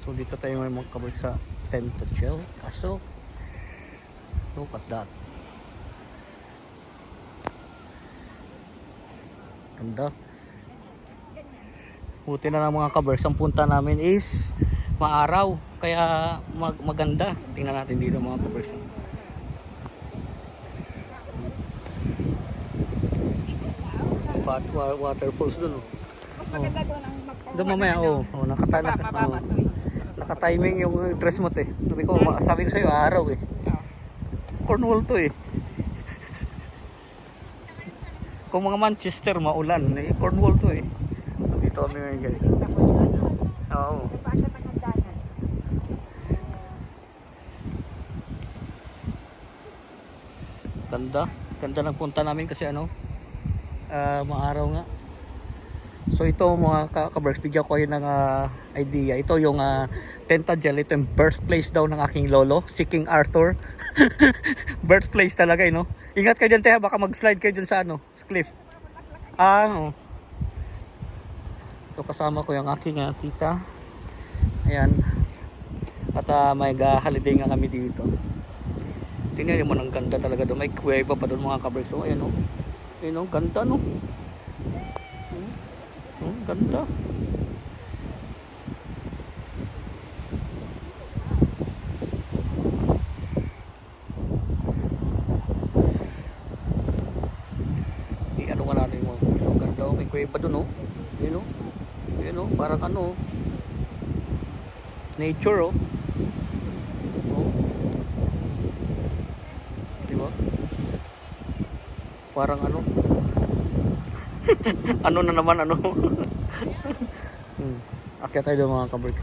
So dito tayo may mga kabalik sa Tentagel Castle. Look at that. Ganda. Buti na lang mga kabers, ang punta namin is maaraw, kaya maganda. Tingnan natin dito mga kabers. Waterfalls dun. Mas maganda doon ang Doon mamaya, naka-timing yung dress mo te. Sabi ko sa'yo, araw eh. Cornwall to eh. Kung mga Manchester, maulan. Eh, Cornwall to eh. Dito kami ngayon guys. Oo. Ganda. Ganda ng punta namin kasi maaraw nga. So ito mga kabers, bigyan ko kayo ng idea. Ito yung Tentagel, ito yung birthplace daw ng aking lolo, si King Arthur. Birthplace talaga no. Ingat kayo dyan tayo, baka mag-slide kayo dyan sa sa cliff. Oh. So kasama ko yung aking tita. Ayan. At may holiday nga kami dito. Tingnan mo, ang ganda talaga doon. May kuweba pa doon mga kabers. So ayan Ayan ganda no. Ganda. Ano nga natin mo. Ganda may kuweba doon parang nature diba? Parang ano na naman Akyat tayo mga kabers.